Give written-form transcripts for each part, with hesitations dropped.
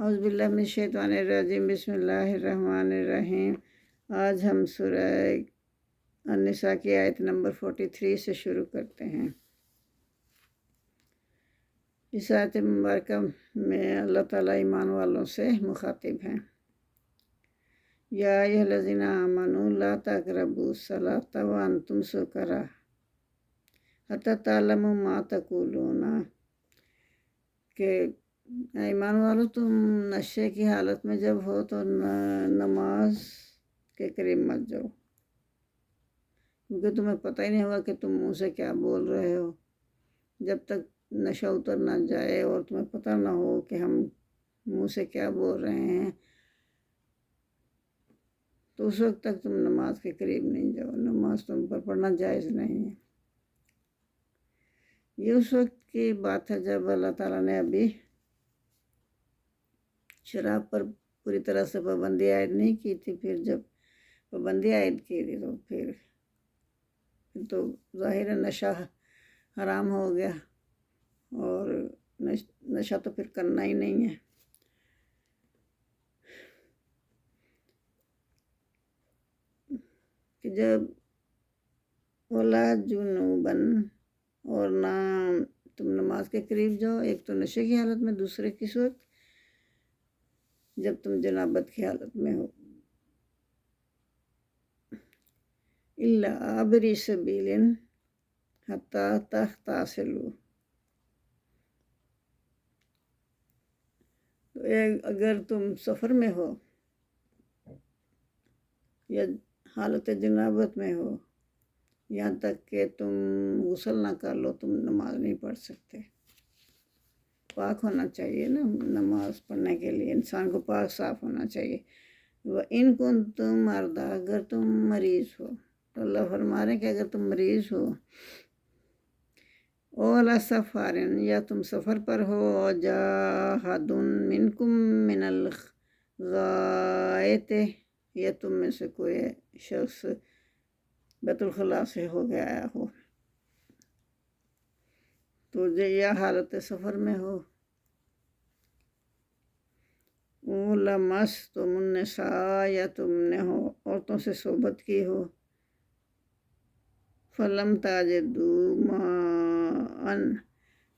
اعوذ باللہ من الشیطان الرجیم، بسم اللہ الرحمن الرحیم۔ آج ہم سورہ النساء کی آیت نمبر 43 سے شروع کرتے ہیں۔ اس آیت مبارکہ میں اللہ تعالیٰ ایمان والوں سے مخاطب ہیں۔ یا ایھا الذین آمنوا لا تقربوا الصلاۃ وانتم سکریٰ حتی تعلموا ما تقولون، کہ ایمان والو تم نشے کی حالت میں جب ہو تو نماز کے قریب مت جاؤ، کیونکہ تمہیں پتہ ہی نہیں ہوگا کہ تم منہ سے کیا بول رہے ہو۔ جب تک نشہ اتر نہ جائے اور تمہیں پتہ نہ ہو کہ ہم منہ سے کیا بول رہے ہیں، تو اس وقت تک تم نماز کے قریب نہیں جاؤ۔ نماز تم پر پڑھنا جائز نہیں ہے۔ یہ اس وقت کی بات ہے جب اللہ تعالیٰ نے ابھی شراب پر پوری طرح سے پابندی عائد نہیں کی تھی۔ پھر جب پابندی عائد کی تھی تو پھر تو ظاہر نشہ حرام ہو گیا، اور نشہ تو پھر کرنا ہی نہیں ہے۔ کہ جب وَلَا جُنُوبًا، اور نہ تم نماز کے قریب جاؤ، ایک تو نشے کی حالت میں، دوسرے کس وقت؟ جب تم جنابت کی حالت میں ہو۔ إِلَّا عَابِرِي سَبِيلٍ حَتَّى تَغْتَسِلُوا، تو اگر تم سفر میں ہو یا حالت جنابت میں ہو، یہاں تک کہ تم غسل نہ کر لو، تم نماز نہیں پڑھ سکتے۔ پاک ہونا چاہیے نا نماز پڑھنے کے لیے، انسان کو پاک صاف ہونا چاہیے۔ وَإِن كُنتُم مَرْضَىٰ، اگر تم مریض ہو، تو اللہ فرما رہے ہیں کہ اگر تم مریض ہو، أَوْ عَلَىٰ سَفَرٍ، یا تم سفر پر ہو، وَجَاءَ أَحَدٌ مِّنكُم مِّنَ الْغَائِطِ، یا تم میں سے کوئی شخص بیت الخلاء سے ہو گیا ہو، تو یا حالت سفر میں ہو، لَمَسْتُمُ النِّسَاءَ، یا تم نے عورتوں سے صحبت کی ہو، فَلَمْ تَجِدُوا مَاءً،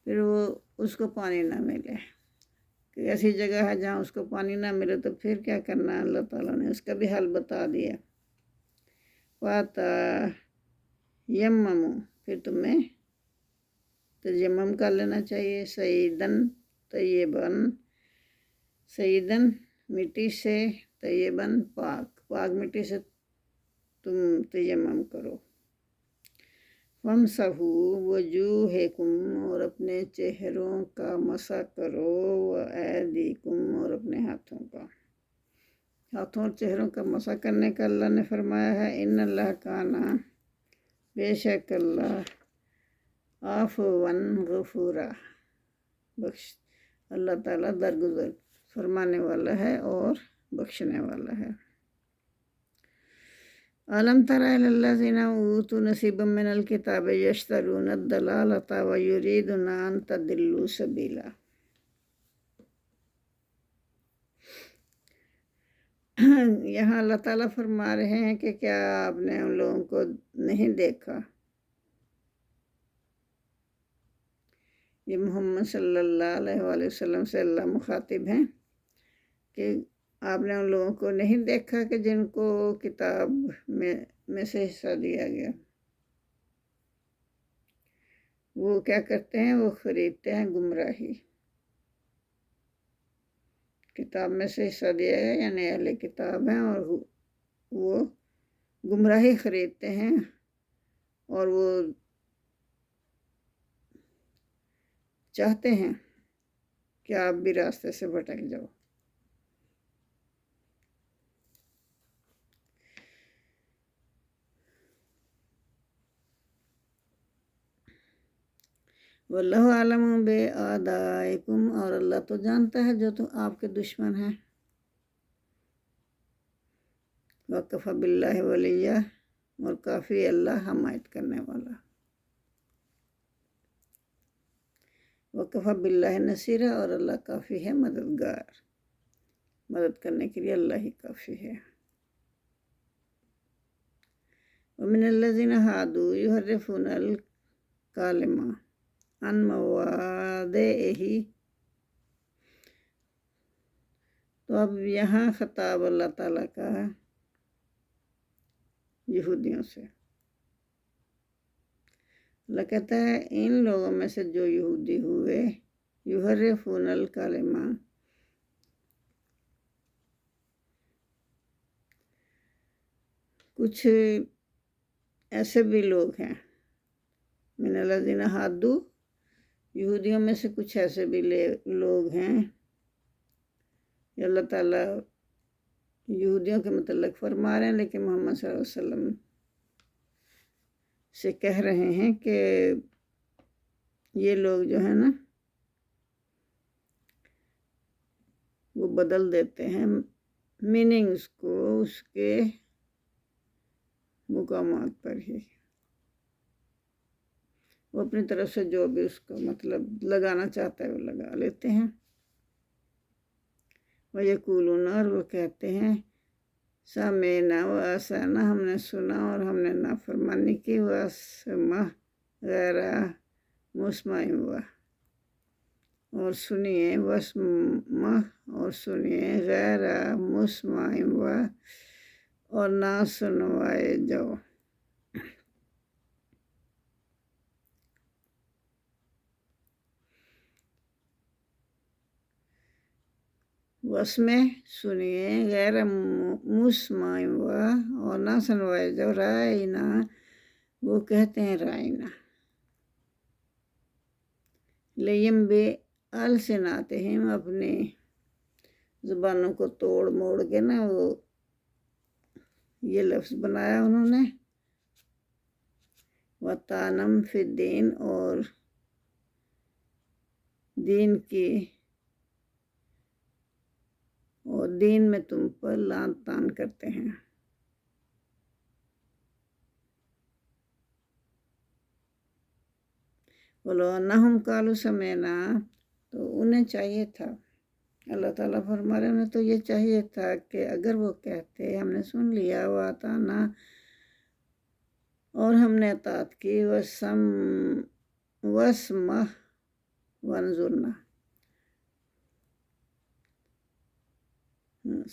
پھر وہ اس کو پانی نہ ملے، کہ ایسی جگہ ہے جہاں اس کو پانی نہ ملے، تو پھر کیا کرنا ہے؟ اللہ تعالیٰ نے اس کا بھی حل بتا دیا۔ فَتَیَمَّمُوا، پھر تمہیں تیمم کر لینا چاہیے، صعیداً طیباً، صعیداً مٹی سے، طیباً پاک مٹی سے تم تیمم کرو۔ وَامْسَحُوا وُجُوهَکُمْ، اور اپنے چہروں کا مسح کرو، وَأَیْدِیکُمْ، اور اپنے ہاتھوں اور چہروں کا مسح کرنے کا اللہ نے فرمایا ہے۔ إِنَّ اللَّهَ كَانَ، بے شک اللہ، عَفُوًّا غَفُورًا، اللہ تعالیٰ درگزر فرمانے والا ہے اور بخشنے والا ہے۔ أَلَمْ تَرَ إِلَى الَّذِينَ أُوتُوا نَصِيبًا مِّنَ الْكِتَابِ يَشْتَرُونَ الضَّلَالَةَ وَيُرِيدُونَ أَن تَضِلُّوا سَبِيلًا، یہاں اللہ تعالیٰ فرما رہے ہیں کہ کیا آپ نے ان لوگوں کو نہیں دیکھا، یہ محمد صلی اللہ علیہ وآلہ وسلم سے اللہ مخاطب ہیں، کہ آپ نے ان لوگوں کو نہیں دیکھا کہ جن کو کتاب میں سے حصہ دیا گیا، وہ کیا کرتے ہیں؟ وہ خریدتے ہیں گمراہی۔ کتاب میں سے حصہ دیا گیا یعنی اہل کتاب ہیں، اور وہ گمراہی خریدتے ہیں، اور وہ چاہتے ہیں کہ آپ بھی راستے سے بھٹک جاؤ۔ واللہ عالم بِأَعْدَائِکُمْ، اور اللہ تو جانتا ہے جو تو آپ کے دشمن ہیں۔ وَكَفَى بِاللَّهِ وَلِيًّا، اور کافی اللہ حمایت کرنے والا۔ وَكَفَى بِاللَّهِ نَصِيرًا، اور اللہ کافی ہے مددگار۔ مدد کرنے کے لیے اللہ ہی کافی ہے۔ ومن الذین ہادوا یحرفون الکلم عن مواضعہ، تو اب یہاں خطاب اللہ تعالیٰ کا یہودیوں سے۔ اللہ کہتا ہے ان لوگوں میں سے جو یہودی ہوئے، یحرفون الکلم، کچھ ایسے بھی لوگ ہیں، من الذین ہادوا، یہودیوں میں سے کچھ ایسے بھی لوگ ہیں، یہ اللہ تعالیٰ یہودیوں کے متعلق فرما رہے ہیں، لیکن محمد صلی اللہ علیہ وسلم سے کہہ رہے ہیں کہ یہ لوگ جو ہے نا وہ بدل دیتے ہیں میننگز کو اس کے مقامات پر ہی، وہ اپنی طرف سے جو بھی اس کو مطلب لگانا چاہتا ہے وہ لگا لیتے ہیں۔ وَيَقُولُونَ، اور وہ کہتے ہیں، سَمِعْنَا وَأَطَعْنَا، ہم نے سنا اور ہم نے نافرمانی کی، وَاسْمَعْ غَيْرَ مُسْمَعٍ، اور سنیے، وَاسْمَعْ، اور سنیے، غیر مسمع، اور نہ سنوائے جاؤ۔ وَاسْمَعْ، سنیے، غیر مسمع، اور نہ سنوائے جاؤ، رائنا، وہ کہتے ہیں رائنا، لیم بے السناتہم، اپنی زبانوں کو توڑ موڑ کے نا وہ یہ لفظ بنایا انہوں نے، وَطَعْنًا فِی الدِّینِ، اور دین میں تم پر لعن طعن کرتے ہیں۔ وَلَوْ أَنَّهُمْ قَالُوا سَمِعْنَا، تو انہیں چاہیے تھا، اللہ تعالیٰ فرما رہے ہیں تو یہ چاہیے تھا کہ اگر وہ کہتے ہم نے سن لیا، وَأَطَعْنَا، اور ہم نے اطاعت کی، وَاسْمَعْ وَانظُرْنَا،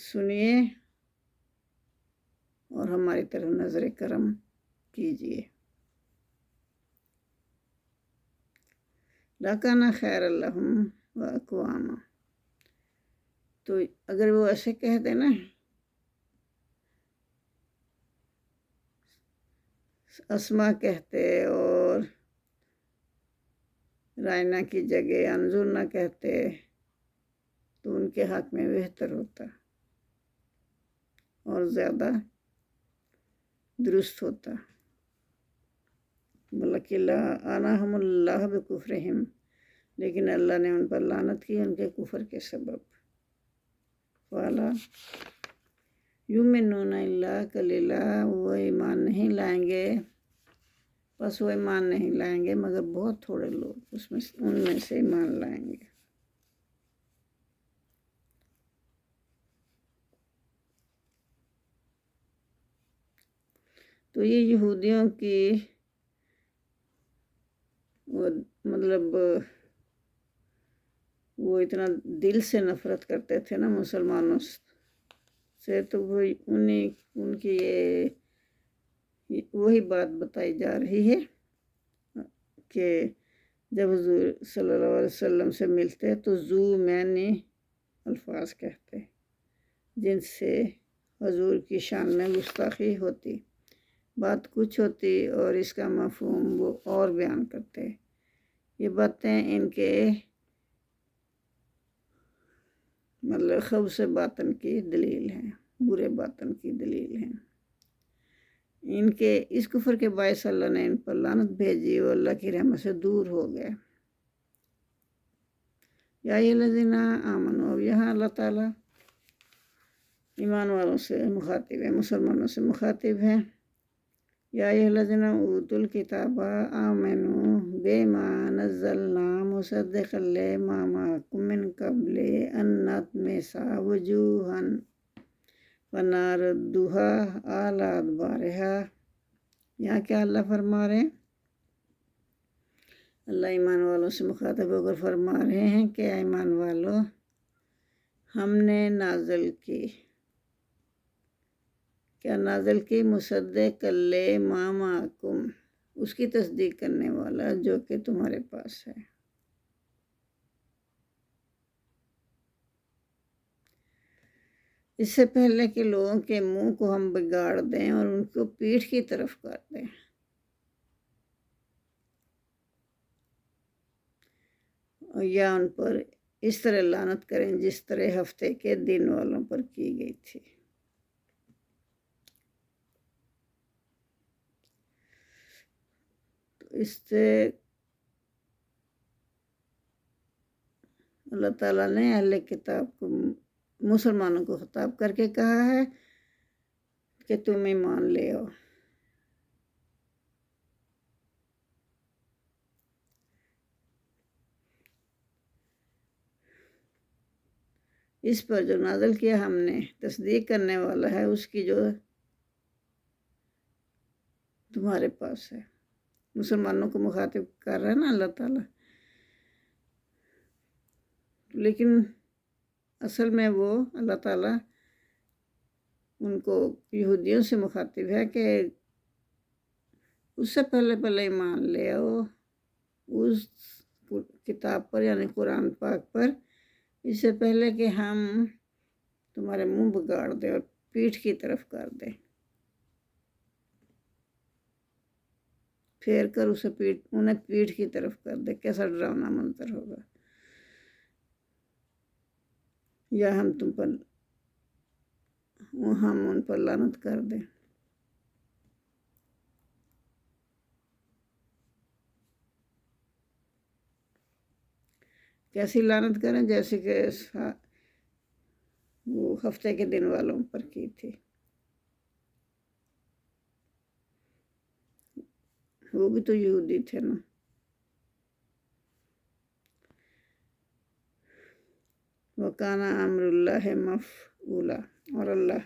سنیے اور ہماری طرف نظر کرم کیجیے، لَكَانَ خَيْرًا لَهُمْ وَأَقْوَمَ، تو اگر وہ ایسے کہہ دیں نا، اسما کہتے اور رائنا کی جگہ انظرنا کہتے تو ان کے حق میں بہتر ہوتا اور زیادہ درست ہوتا۔ بلکہ لعنہم اللہ بکفرہم، لیکن اللہ نے ان پر لعنت کی ان کے کفر کے سبب۔ فَلَا یُؤْمِنُونَ إِلَّا قَلِیلًا، وہ ایمان نہیں لائیں گے، بس وہ ایمان نہیں لائیں گے مگر بہت تھوڑے لوگ ان میں سے ایمان لائیں گے۔ تو یہ یہودیوں کی مطلب وہ اتنا دل سے نفرت کرتے تھے نا مسلمانوں سے، تو وہ ان کی وہی بات بتائی جا رہی ہے کہ جب حضور صلی اللہ علیہ وسلم سے ملتے تو ذو معنی الفاظ کہتے، جن سے حضور کی شان میں گستاخی ہوتی، بات کچھ ہوتی اور اس کا مفہوم وہ اور بیان کرتے۔ یہ باتیں ان کے مطلب خبث باطن کی دلیل ہیں، برے باطن کی دلیل ہیں۔ ان کے اس کفر کے باعث اللہ نے ان پر لعنت بھیجی، وہ اللہ کی رحمت سے دور ہو گئے۔ یا ایھا الذین آمنوا، اب یہاں اللہ تعالیٰ ایمان والوں سے مخاطب ہے، مسلمانوں سے مخاطب ہیں یا الذین اوتوا الکتاب آمنوا بما نزلنا مصدقا لما معکم من قبل ان نطمس وجوہا فنردها علی ادبارها۔ یہاں کیا اللہ فرما رہے ہیں؟ اللہ ایمان والوں سے مخاطب ہو کر فرما رہے ہیں کہ ایمان والو، ہم نے نازل کی، کیا نازل کی؟ مصدق لما معکم، اس کی تصدیق کرنے والا جو کہ تمہارے پاس ہے۔ اس سے پہلے کہ لوگوں کے منہ کو ہم بگاڑ دیں اور ان کو پیٹھ کی طرف کر دیں، یا ان پر اس طرح لعنت کریں جس طرح ہفتے کے دن والوں پر کی گئی تھی۔ اس سے اللہ تعالیٰ نے اہل کتاب کو، مسلمانوں کو خطاب کر کے کہا ہے کہ تم ایمان لے آؤ۔ اس پر جو نازل کیا ہم نے، تصدیق کرنے والا ہے اس کی جو تمہارے پاس ہے۔ مسلمانوں کو مخاطب کر رہا ہے نا اللہ تعالیٰ، لیکن اصل میں وہ اللہ تعالیٰ ان کو یہودیوں سے مخاطب ہے کہ اس سے پہلے ایمان لے آؤ اس کتاب پر، یعنی قرآن پاک پر، اس سے پہلے کہ ہم تمہارے منہ بگاڑ دیں اور پیٹھ کی طرف کر دیں، پھیر کر اسے انہیں پیٹھ کی طرف کر دیں۔ کیسا ڈراؤنا منظر ہوگا۔ یا ہم ان پر لعنت کر دیں۔ کیسی لعنت کریں؟ جیسے کہ وہ ہفتے کے دن والوں پر کی تھی، وہ بھی تو یہودی تھے نا۔ وَكَانَ أَمْرُ اللَّهِ مَفْعُولًا، اور اللہ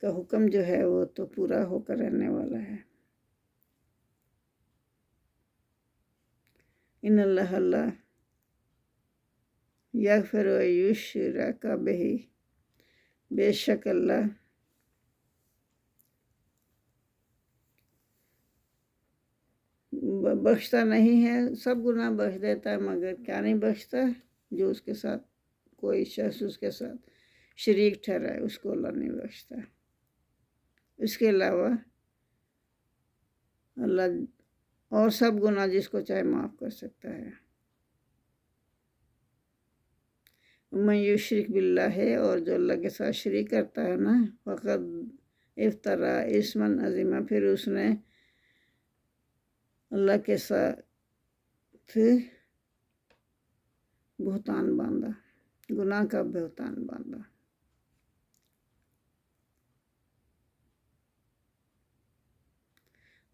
کا حکم جو ہے وہ تو پورا ہو کر رہنے والا ہے۔ ان اللہ یغفر ان یشرک بہ، بے شک اللہ بخشتا نہیں ہے، سب گناہ بخش دیتا ہے، مگر کیا نہیں بخشتا؟ جو اس کے ساتھ کوئی شخص اس کے ساتھ شریک ٹھہرائے، اس کو اللہ نہیں بخشتا۔ اس کے علاوہ اللہ اور سب گناہ جس کو چاہے معاف کر سکتا ہے۔ من یشرک باللہ، اور جو اللہ کے ساتھ شریک کرتا ہے نا، فقد افترا اسما عظیما، پھر اس نے اللہ کے ساتھ بہتان باندھا، گناہ کا بہتان باندھا۔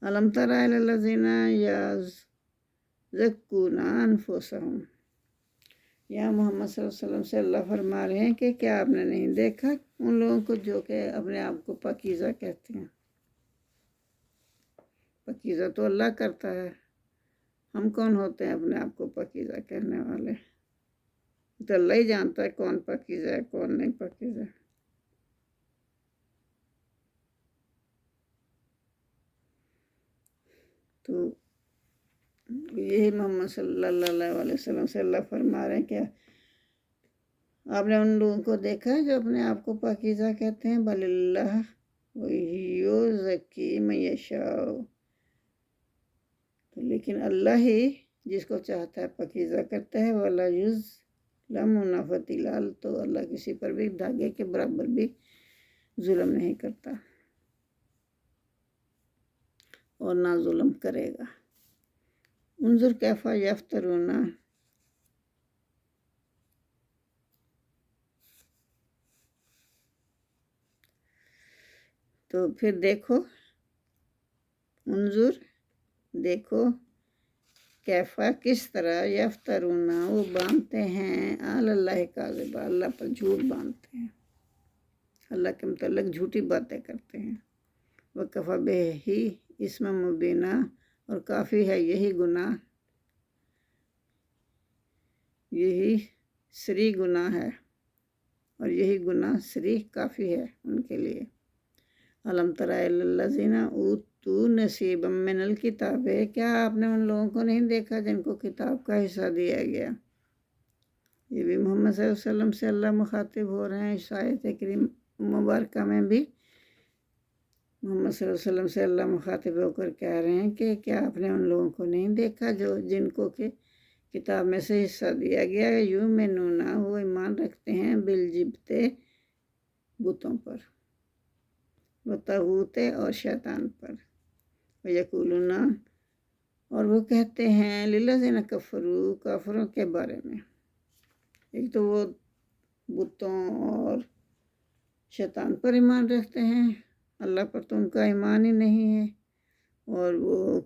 الم تر الی الذین یزکون انفسہم، یا محمد صلی اللہ علیہ وسلم سے اللہ فرما رہے ہیں کہ کیا آپ نے نہیں دیکھا ان لوگوں کو جو کہ اپنے آپ کو پاکیزہ کہتے ہیں؟ پاکیزہ تو اللہ کرتا ہے، ہم کون ہوتے ہیں اپنے آپ کو پاکیزہ کہنے والے؟ تو اللہ ہی جانتا ہے کون پاکیزہ ہے کون نہیں پاکیزہ۔ تو یہی محمد صلی اللہ علیہ وسلم سے اللہ فرما رہے ہیں کہ آپ نے ان لوگوں کو دیکھا ہے جو اپنے آپ کو پاکیزہ کہتے ہیں؟ بل اللہ یزکی من یشاء، لیکن اللہ ہی جس کو چاہتا ہے پاکیزہ کرتا ہے۔ ولا یظلمون فتیلا، تو اللہ کسی پر بھی دھاگے کے برابر بھی ظلم نہیں کرتا اور نہ ظلم کرے گا۔ انظر کیف یفترون، تو پھر دیکھو انظر دیکھو، کیفا کس طرح، یفترونا وہ باندھتے ہیں، اللہ کاذبا اللہ پر جھوٹ باندھتے ہیں، اللہ کے متعلق جھوٹی باتیں کرتے ہیں۔ وکفی بہ اسم مبینہ اور کافی ہے یہی گناہ، یہی سری گناہ ہے، اور یہی گناہ سری کافی ہے ان کے لیے۔ الم تر الی الذین اوتوا نصیبا من الکتاب، کیا آپ نے ان لوگوں کو نہیں دیکھا جن کو کتاب کا حصہ دیا گیا؟ یہ بھی محمد صلی اللہ علیہ وسلم سے اللہ مخاطب ہو رہے ہیں اس آیت کریم مبارکہ میں بھی۔ محمد صلی اللہ علیہ وسلم سے اللہ مخاطب ہو کر کہہ رہے ہیں کہ کیا آپ نے ان لوگوں کو نہیں دیکھا جن کو کہ کتاب میں سے حصہ دیا گیا، یؤمنون وہ ایمان رکھتے ہیں، بالجبت بتوں پر، طاغوت اور شیطان پر، ویقولون اور وہ کہتے ہیں، للذین کفروا کافروں کے بارے میں، ایک تو وہ بتوں اور شیطان پر ایمان رکھتے ہیں، اللہ پر تو ان کا ایمان ہی نہیں ہے، اور وہ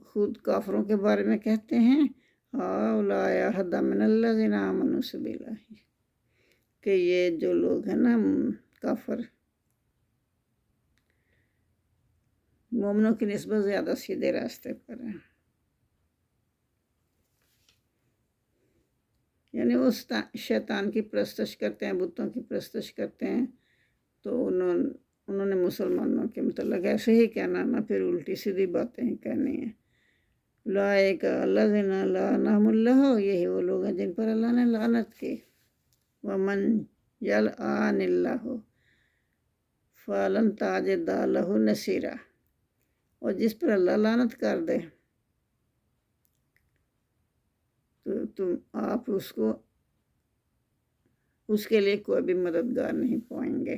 خود کافروں کے بارے میں کہتے ہیں ہؤلاء اہدی من الذین آمنوا سبیلا، کہ یہ جو لوگ ہیں نا کافر، مومنوں کی نسبت زیادہ سیدھے راستے پر ہیں۔ یعنی وہ شیطان کی پرستش کرتے ہیں، بتوں کی پرستش کرتے ہیں، تو انہوں نے مسلمانوں کے متعلق ایسے ہی کہنا، نہ پھر الٹی سیدھی باتیں ہی کہنی ہیں۔ اولئک الذین لعنہم اللہ، یہی وہ لوگ ہیں جن پر اللہ نے لعنت کی۔ ومن یلعن اللہ فلن تجد لہ نصیرا، اور جس پر اللہ لعنت کر دے تو آپ اس کے لیے کوئی بھی مددگار نہیں پائیں گے۔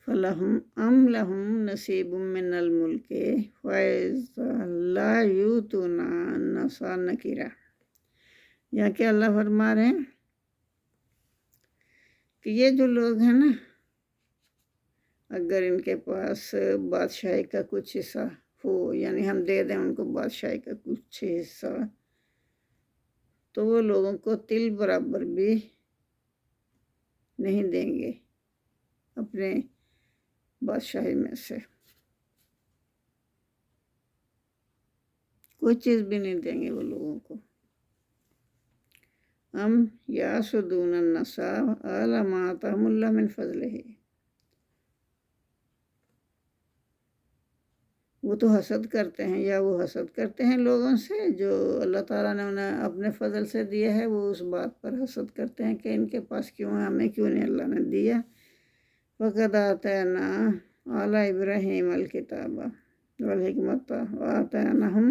لَهُمْ نَصِيبٌ مِّنَ الْمُلْكِ وَإِذًا لَا يُؤْتُونَ النَّاسَ نَقِيرًا، یہاں کہ اللہ فرما رہے ہیں کہ یہ جو لوگ ہیں نا، اگر ان کے پاس بادشاہی کا کچھ حصہ ہو، یعنی ہم دے دیں ان کو بادشاہی کا کچھ حصہ، تو وہ لوگوں کو تل برابر بھی نہیں دیں گے اپنے بادشاہی میں سے، کوئی چیز بھی نہیں دیں گے وہ لوگوں کو۔ یحسدون الناس علی ما آتاہم اللہ من فضلہ، وہ تو حسد کرتے ہیں، یا وہ حسد کرتے ہیں لوگوں سے جو اللہ تعالیٰ نے انہیں اپنے فضل سے دیا ہے، وہ اس بات پر حسد کرتے ہیں کہ ان کے پاس کیوں ہے، ہمیں کیوں نہیں اللہ نے دیا۔ وَقَدْ آتَيْنَا آلَ إِبْرَاهِيمَ الْكِتَابَ وَالْحِكْمَةَ وَآتَيْنَاهُمْ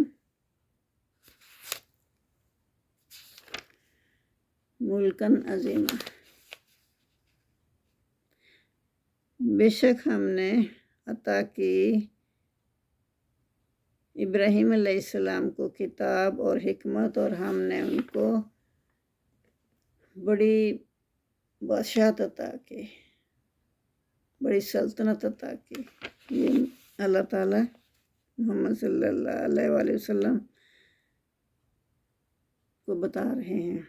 مُلْكًا عَظِيمًا، بے شک ہم نے عطا کی ابراہیم علیہ السلام کو کتاب اور حکمت، اور ہم نے ان کو بڑی بادشاہت عطا کی، بڑی سلطنت عطا کی۔ یہ اللہ تعالیٰ محمد صلی اللہ علیہ وآلہ وسلم کو بتا رہے ہیں۔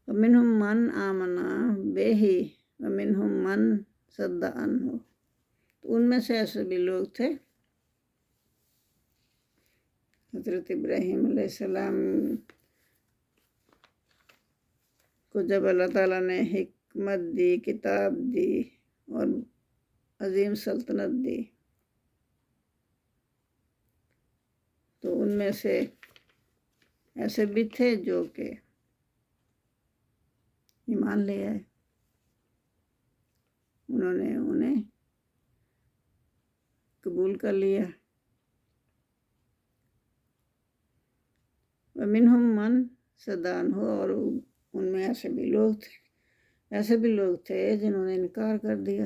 وَمِنْهُمْ مَنْ آمَنَ بِهِ وَمِنْهُمْ مَنْ صَدَّ عَنْهُ، تو ان میں سے ایسے بھی لوگ تھے، حضرت ابراہیم علیہ السلام کو جب اللہ تعالیٰ نے حکمت دی، کتاب دی اور عظیم سلطنت دی، تو ان میں سے ایسے بھی تھے جو کہ ایمان لے آئے، انہوں نے انہیں قبول کر لیا۔ وَمِنْهُمْ مَنْ صَدَّ عَنْهُ، اور ان میں ایسے بھی لوگ تھے جنہوں نے انکار کر دیا۔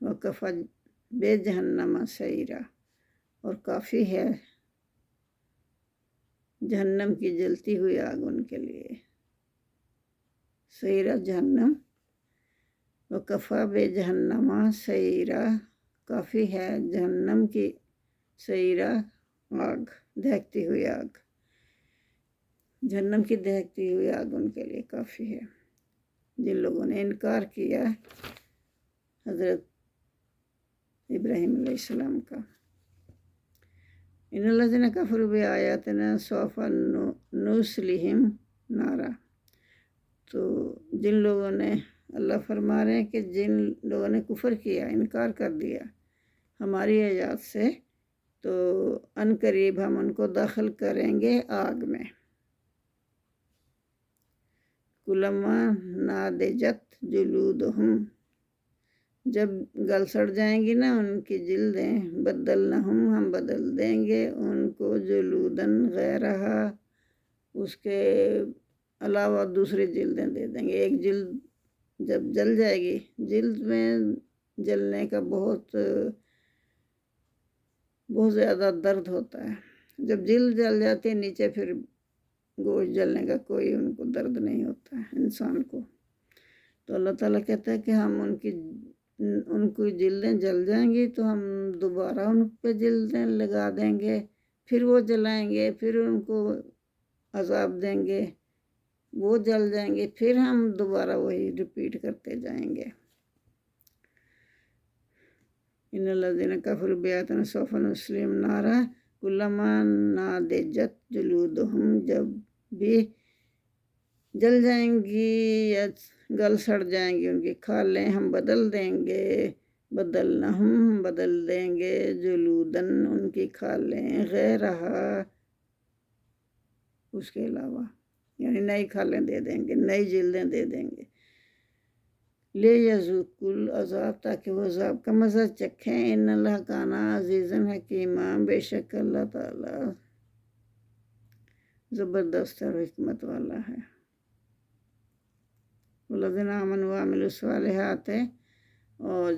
وَكَفَى بِجَهَنَّمَ سَعِيرًا، اور کافی ہے جہنم کی جلتی ہوئی آگ ان کے لیے. سعیرہ جہنم، وکفا بے جہنما سعیرہ، کافی ہے جہنم کی سعیرہ آگ، دہکتی ہوئی آگ. جہنم کی دہکتی ہوئی آگ ان کے لیے کافی ہے جن لوگوں نے انکار کیا حضرت ابراہیم علیہ السلام کا. ان الذین کفروا بآیاتنا سوف نصلیہم نارا. تو جن لوگوں نے، اللہ فرما رہے ہیں کہ جن لوگوں نے کفر کیا، انکار کر دیا ہماری آیات سے، تو ان قریب ہم ان کو داخل کریں گے آگ میں. کلما ناضجت جلودہم، جب گل سڑ جائیں گی نا ان کی جلدیں، بدلناہم، ہم بدل دیں گے ان کو جلودن غیرہا، اس کے علاوہ دوسری جلدیں دے دیں گے. ایک جلد جب جل جائے گی، جلد میں جلنے کا بہت زیادہ درد ہوتا ہے. جب جلد جل جاتی ہے نیچے، پھر گوشت جلنے کا کوئی ان کو درد نہیں ہوتا ہے انسان کو. تو اللہ تعالیٰ کہتا ہے کہ ہم ان کو جلدیں جل جائیں گی تو ہم دوبارہ ان پہ جلدیں لگا دیں گے، پھر وہ جلائیں گے، پھر ان کو عذاب دیں گے، وہ جل جائیں گے، پھر ہم دوبارہ وہی ریپیٹ کرتے جائیں گے. ان الذین کفروا بآیاتنا سوف نصلیہم نارا کلما ناضجت جلودہم، جب بھی جل جائیں گی یا گل سڑ جائیں گی ان کی کھالیں، ہم بدل دیں گے، بدلناہم، بدل دیں گے، جلودن، ان کی کھالیں، غیرہا، اس کے علاوہ، یعنی نئی کھالیں دے دیں گے، نئی جلدیں دے دیں گے. لیذوقوا العذاب، تاکہ وہ عذاب کا مزہ چکھیں. ان اللہ کان عزیزا حکیما، بے شک اللہ تعالیٰ زبردست اور حکمت والا ہے. والذین آمنوا وعملوا الصالحات، اور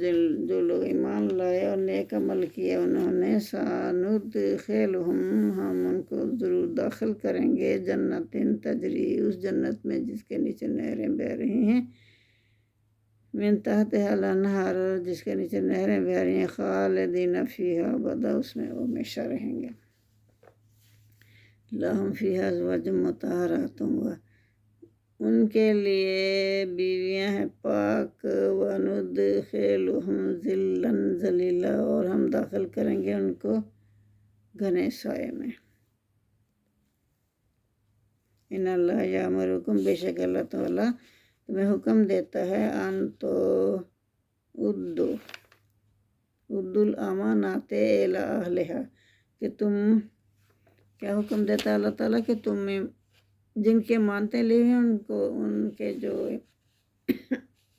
جو لوگ ایمان لائے اور نیک عمل کیے انہوں نے، سندخلہم، ہم ان کو ضرور داخل کریں گے، جنت تجری، اس جنت میں جس کے نیچے نہریں بہہ رہی ہیں، من تحتہا الانہار، جس کے نیچے نہریں بہہ رہی ہیں، خالدین فیہا ابدا، اس میں وہ ہمیشہ رہیں گے. لہم فیہا ازواج مطہرات، ان کے لیے بیویاں ہیں پاک، وندخلہم ظلا ظلیلا، اور ہم داخل کریں گے ان کو گھنے سائے میں. ان اللہ یامرکم، بے شک اللہ تعالیٰ تمہیں حکم دیتا ہے، ان تو ادو الامانات الی اہلہا، کہ تم، کیا حکم دیتا ہے اللہ تعالیٰ، کہ تم جن کے امانتیں لی ہیں ان کو، ان کے جو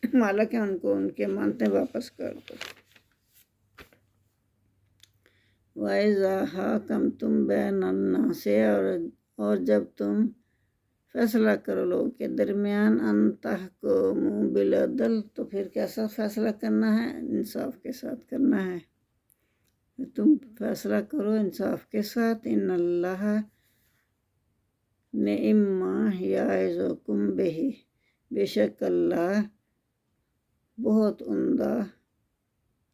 مالک ہیں ان کو ان کے امانتیں واپس کر دو. وَإِذَا حَكَمْتُمْ بَيْنَ النَّاسِ، اور جب تم فیصلہ کرو لوگوں کے درمیان، ان تحکموا بالعدل، تو پھر کیسا فیصلہ کرنا ہے؟ انصاف کے ساتھ کرنا ہے. تم فیصلہ کرو انصاف کے ساتھ. ان اللہ نعم ما یعظکم بہ، بے شک اللہ بہت عمدہ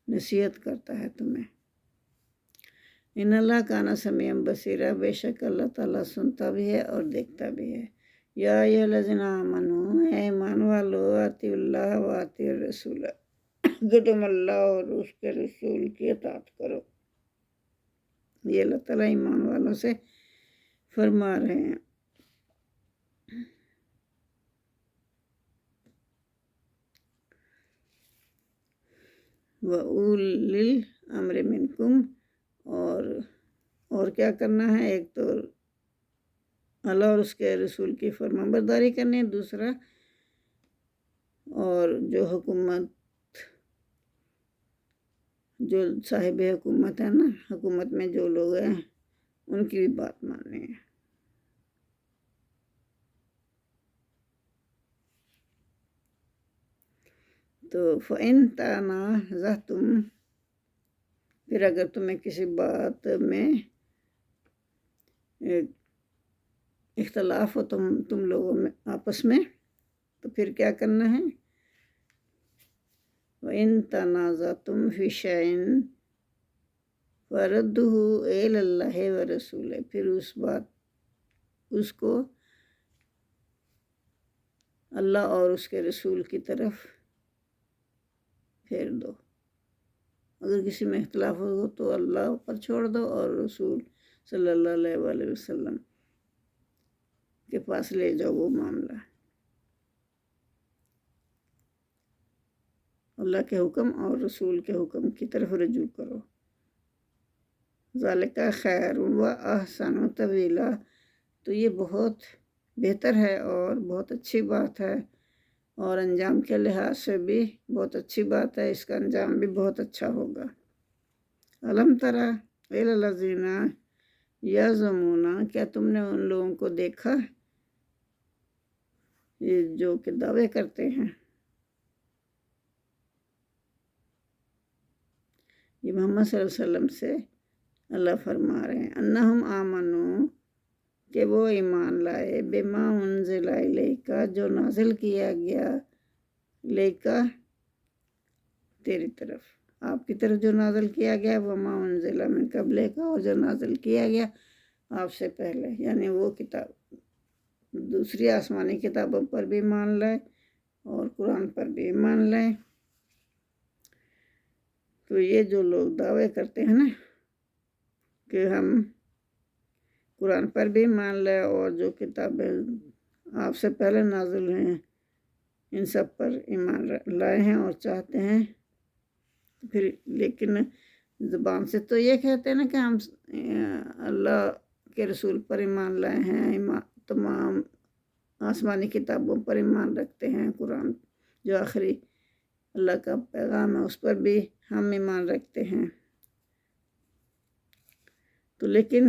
نصیحت کرتا ہے تمہیں. ان اللہ کان سمیعا بصیرا، بے شک اللہ تعالیٰ سنتا بھی ہے اور دیکھتا بھی ہے. یا ایھا الذین آمنوا، اے ایمان والو، اطیعوا اللہ و اطیعوا الرسول، کہ تم اللہ اور اس کے رسول کی اطاعت کرو. یہ اللہ تعالیٰ ایمان والوں سے فرما رہے ہیں. وَأُولِي الْأَمْرِ مِنْکُمْ، اور کیا کرنا ہے؟ ایک تو اللہ اور اس کے رسول کی فرمانبرداری کرنی ہے، دوسرا اور جو صاحب حکومت ہے نا، حکومت میں جو لوگ ہیں ان کی بھی بات ماننی ہے. تو فَإِن تَنَازَعْتُمْ، پھر اگر تمہیں کسی بات میں اختلاف ہو تم لوگوں میں آپس میں، تو پھر کیا کرنا ہے؟ وَإِن تَنَازَعْتُمْ فِي شَيْءٍ فَرُدُّوهُ إِلَى اللَّهِ وَرَسُولِهِ، پھر اس کو اللہ اور اس کے رسول کی طرف پھیر دو۔ اگر کسی میں اختلاف ہو تو اللہ پر چھوڑ دو اور رسول صلی اللہ علیہ وسلم کے پاس لے جاؤ وہ معاملہ۔ اللہ کے حکم اور رسول کے حکم کی طرف رجوع کرو۔ ذالک خیر و احسن طویلا، تو یہ بہت بہتر ہے اور بہت اچھی بات ہے، اور انجام کے لحاظ سے بھی بہت اچھی بات ہے، اس کا انجام بھی بہت اچھا ہوگا۔ الم تری الی الذین یزعمون، کیا تم نے ان لوگوں کو دیکھا یہ جو کہ دعوے کرتے ہیں؟ یہ محمد صلی اللہ علیہ وسلم سے اللہ فرما رہے ہیں، انہم آمنو، کہ وہ ایمان لائے، بما انزل الیک، جو نازل کیا گیا، لیکا تیری طرف، آپ کی طرف جو نازل کیا گیا، وما انزل من قبلک، اور جو نازل کیا گیا آپ سے پہلے، یعنی وہ کتاب، دوسری آسمانی کتابوں پر بھی مان لائے اور قرآن پر بھی مان لائے۔ تو یہ جو لوگ دعوے کرتے ہیں نا کہ ہم قرآن پر بھی مان لائے اور جو کتابیں آپ سے پہلے نازل ہیں ان سب پر ایمان لائے ہیں اور چاہتے ہیں، پھر لیکن زبان سے تو یہ کہتے ہیں نا کہ ہم اللہ کے رسول پر ایمان لائے ہیں، تمام آسمانی کتابوں پر ایمان رکھتے ہیں، قرآن جو آخری اللہ کا پیغام ہے اس پر بھی ہم ایمان رکھتے ہیں، تو لیکن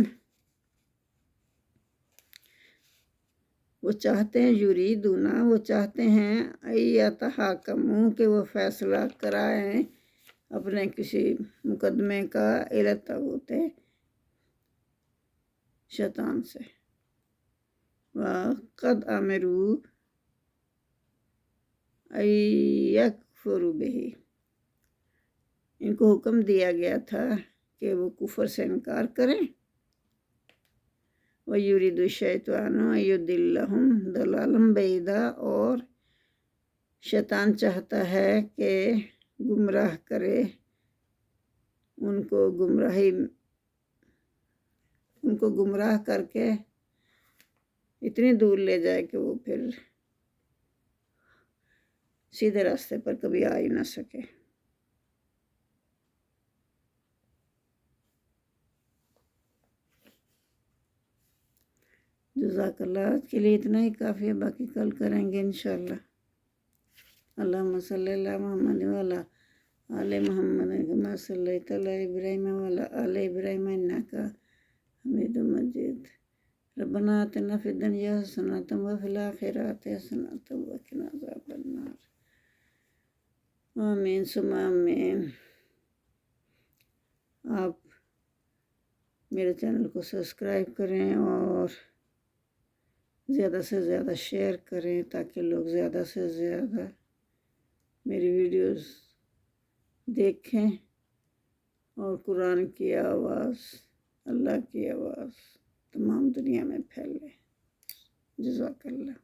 وہ چاہتے ہیں، یریدون، وہ چاہتے ہیں، ایتحاکموا، کہ وہ فیصلہ کرائیں اپنے کسی مقدمے کا، الی الطاغوت، شیطان سے، وقد امروا ان یکفروا بہ، ان کو حکم دیا گیا تھا کہ وہ کفر سے انکار کریں، وَيُرِيدُ الشَّيْطَانُ أَن يُضِلَّهُمْ ضَلَالًا بَعِيدًا، اور شیطان چاہتا ہے کہ گمراہ کرے ان کو گمراہ کر کے اتنی دور لے جائے کہ وہ پھر سیدھے راستے پر کبھی آ ہی نہ سکے۔ جزاک اللہ، آج کے لیے اتنا ہی کافی ہے، باقی کل کریں گے انشاءاللہ۔ اللہم صلی اللہ محمد وعلی آل محمد کما صلیت علی ابراہیم وعلی آل ابراہیم انک حمید مجید۔ ربنا آتنا فی الدنیا حسنۃ وفی الآخرۃ حسنۃ وقنا عذاب النار۔ آمین ثم آمین۔ آپ میرے چینل کو سبسکرائب کریں اور زیادہ سے زیادہ شیئر کریں تاکہ لوگ زیادہ سے زیادہ میری ویڈیوز دیکھیں اور قرآن کی آواز، اللہ کی آواز تمام دنیا میں پھیلے۔ جزاک اللہ۔